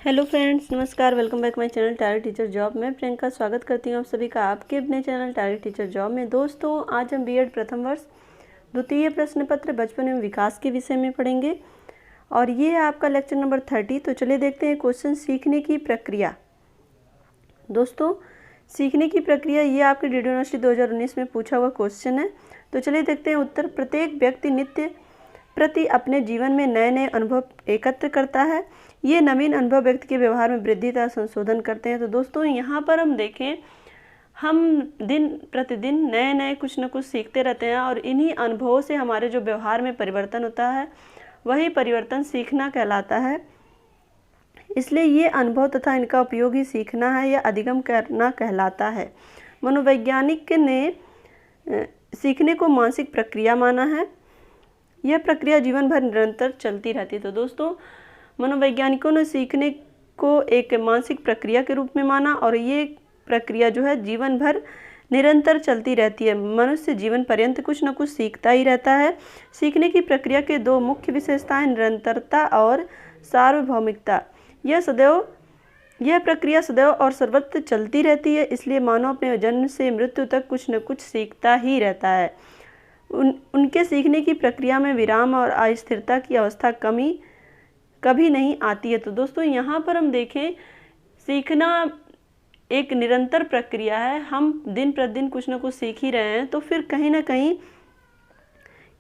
Hello friends, नमस्कार। Welcome back my channel target teacher job में। प्रियंका स्वागत करती हूँ आप सभी का आपके अपने चैनल टारगेट टीचर जॉब में। दोस्तों, आज हम बीएड प्रथम वर्ष द्वितीय प्रश्न पत्र बचपन एवं विकास के विषय में पढ़ेंगे और ये है आपका लेक्चर नंबर 30। तो चलिए देखते हैं क्वेश्चन सीखने की प्रक्रिया। दोस्तों, सीखने की प्रक्रिया ये आपके डीडी यूनिवर्सिटी 2019 में पूछा हुआ क्वेश्चन है। तो चलिए देखते हैं उत्तर। प्रत्येक व्यक्ति नित्य प्रति अपने जीवन में नए नए अनुभव एकत्र करता है। ये नवीन अनुभव व्यक्ति के व्यवहार में वृद्धि तथा संशोधन करते हैं। तो दोस्तों, यहाँ पर हम देखें, हम दिन प्रतिदिन नए नए कुछ न कुछ सीखते रहते हैं और इन्हीं अनुभवों से हमारे जो व्यवहार में परिवर्तन होता है वही परिवर्तन सीखना कहलाता है। इसलिए ये अनुभव तथा इनका उपयोग ही सीखना है या अधिगम करना कहलाता है। मनोवैज्ञानिक ने सीखने को मानसिक प्रक्रिया माना है। यह प्रक्रिया जीवन भर निरंतर चलती रहती है। तो दोस्तों, मनोवैज्ञानिकों ने सीखने को एक मानसिक प्रक्रिया के रूप में माना और ये प्रक्रिया जो है जीवन भर निरंतर चलती रहती है। मनुष्य जीवन पर्यंत कुछ न कुछ सीखता ही रहता है। सीखने की प्रक्रिया के दो मुख्य विशेषताएं निरंतरता और सार्वभौमिकता। यह प्रक्रिया सदैव और सर्वत्र चलती रहती है। इसलिए मानव अपने जन्म से मृत्यु तक कुछ न कुछ सीखता ही रहता है। उनके सीखने की प्रक्रिया में विराम और अस्थिरता की अवस्था कभी नहीं आती है। तो दोस्तों, यहाँ पर हम देखें, सीखना एक निरंतर प्रक्रिया है। हम दिन प्रतिदिन कुछ न कुछ सीख ही रहे हैं, तो फिर कहीं ना कहीं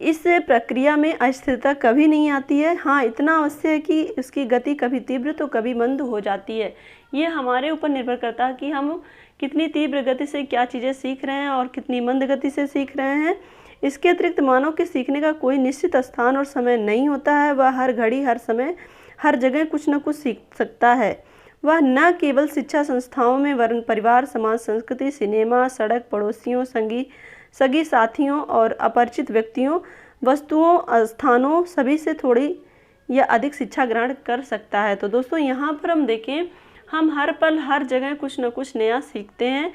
इस प्रक्रिया में अस्थिरता कभी नहीं आती है। हाँ, इतना अवश्य है कि उसकी गति कभी तीव्र तो कभी मंद हो जाती है। ये हमारे ऊपर निर्भर करता है कि हम कितनी तीव्र गति से क्या चीज़ें सीख रहे हैं और कितनी मंद गति से सीख रहे हैं। इसके अतिरिक्त मानव के सीखने का कोई निश्चित स्थान और समय नहीं होता है। वह हर घड़ी, हर समय, हर जगह कुछ न कुछ सीख सकता है। वह न केवल शिक्षा संस्थाओं में वरन परिवार, समाज, संस्कृति, सिनेमा, सड़क, पड़ोसियों, सगी साथियों और अपरिचित व्यक्तियों, वस्तुओं, स्थानों सभी से थोड़ी या अधिक शिक्षा ग्रहण कर सकता है। तो दोस्तों, यहाँ पर हम देखें, हम हर पल हर जगह कुछ न कुछ नया सीखते हैं।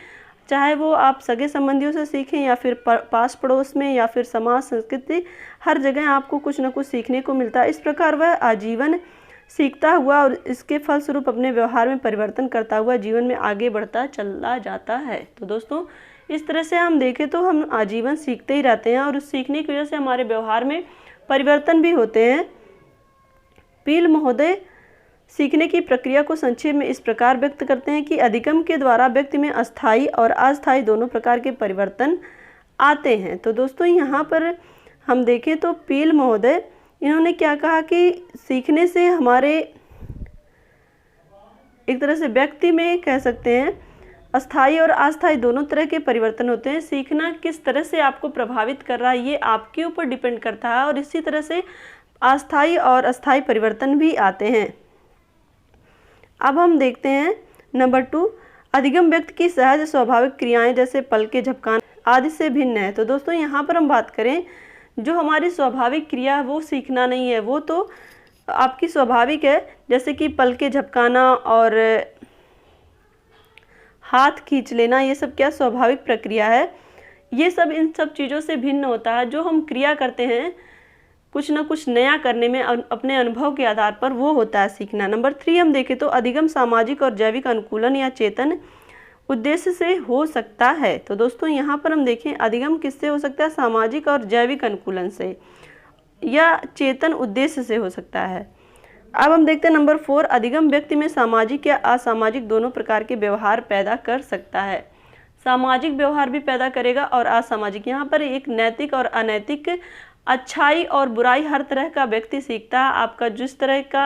चाहे वो आप सगे संबंधियों से सीखें या फिर पास पड़ोस में या फिर समाज, संस्कृति, हर जगह आपको कुछ न कुछ सीखने को मिलता है। इस प्रकार वह आजीवन सीखता हुआ और इसके फलस्वरूप अपने व्यवहार में परिवर्तन करता हुआ जीवन में आगे बढ़ता चला जाता है। तो दोस्तों, इस तरह से हम देखें तो हम आजीवन सीखते ही रहते हैं और उस सीखने की वजह से हमारे व्यवहार में परिवर्तन भी होते हैं। पील महोदय सीखने की प्रक्रिया को संक्षेप में इस प्रकार व्यक्त करते हैं कि अधिगम के द्वारा व्यक्ति में अस्थायी और अस्थायी दोनों प्रकार के परिवर्तन आते हैं। तो दोस्तों, यहाँ पर हम देखें तो पील महोदय, इन्होंने क्या कहा कि सीखने से हमारे एक तरह से व्यक्ति में कह सकते हैं अस्थायी और अस्थायी दोनों तरह के परिवर्तन होते हैं। सीखना किस तरह से आपको प्रभावित कर रहा है ये आपके ऊपर डिपेंड करता है और इसी तरह से अस्थायी और अस्थायी परिवर्तन भी आते हैं। अब हम देखते हैं नंबर 2, अधिगम व्यक्ति की सहज स्वाभाविक क्रियाएं जैसे पल के झपकाना आदि से भिन्न है। तो दोस्तों, यहाँ पर हम बात करें, जो हमारी स्वाभाविक क्रिया है वो सीखना नहीं है, वो तो आपकी स्वाभाविक है। जैसे कि पल के झपकाना और हाथ खींच लेना, ये सब क्या स्वाभाविक प्रक्रिया है। ये सब इन सब चीज़ों से भिन्न होता है। जो हम क्रिया करते हैं कुछ ना कुछ नया करने में अपने अनुभव के आधार पर, वो होता है सीखना। नंबर 3 हम देखें तो अधिगम सामाजिक और जैविक अनुकूलन या चेतन उद्देश्य से हो सकता है। तो दोस्तों, यहाँ पर हम देखें, अधिगम किससे हो सकता है? सामाजिक और जैविक अनुकूलन से या चेतन उद्देश्य से हो सकता है। अब हम देखते हैं नंबर 4, अधिगम व्यक्ति में सामाजिक या असामाजिक दोनों प्रकार के व्यवहार पैदा कर सकता है। सामाजिक व्यवहार भी पैदा करेगा और असामाजिक। यहाँ पर एक नैतिक और अनैतिक, अच्छाई और बुराई हर तरह का व्यक्ति सीखता है। आपका जिस तरह का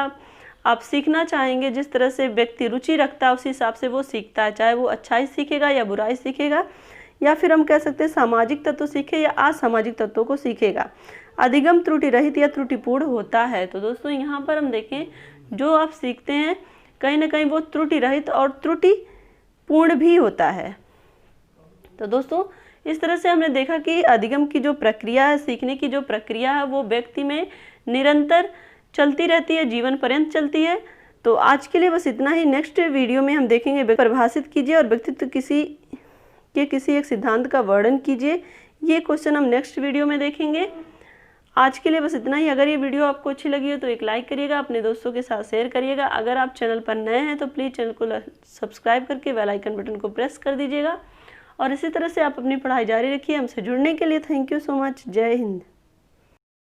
आप सीखना चाहेंगे, जिस तरह से व्यक्ति रुचि रखता है उसी हिसाब से वो सीखता है। चाहे वो अच्छाई सीखेगा या बुराई सीखेगा, या फिर हम कह सकते हैं सामाजिक तत्व सीखे या असामाजिक तत्वों को सीखेगा। अधिगम त्रुटि रहित या त्रुटिपूर्ण होता है। तो दोस्तों, यहाँ पर हम देखें, जो आप सीखते हैं कहीं ना कहीं वो त्रुटि रहित और त्रुटिपूर्ण भी होता है। तो दोस्तों, इस तरह से हमने देखा कि अधिगम की जो प्रक्रिया है, सीखने की जो प्रक्रिया है, वो व्यक्ति में निरंतर चलती रहती है, जीवन पर्यंत चलती है। तो आज के लिए बस इतना ही। नेक्स्ट वीडियो में हम देखेंगे परिभाषित कीजिए और व्यक्तित्व किसी एक सिद्धांत का वर्णन कीजिए। ये क्वेश्चन हम नेक्स्ट वीडियो में देखेंगे। आज के लिए बस इतना ही। अगर ये वीडियो आपको अच्छी लगी हो तो एक लाइक करिएगा, अपने दोस्तों के साथ शेयर करिएगा। अगर आप चैनल पर नए हैं तो प्लीज़ चैनल को सब्सक्राइब करके बेल आइकन बटन को प्रेस कर दीजिएगा। और इसी तरह से आप अपनी पढ़ाई जारी रखिए। हमसे जुड़ने के लिए थैंक यू सो मच। जय हिंद।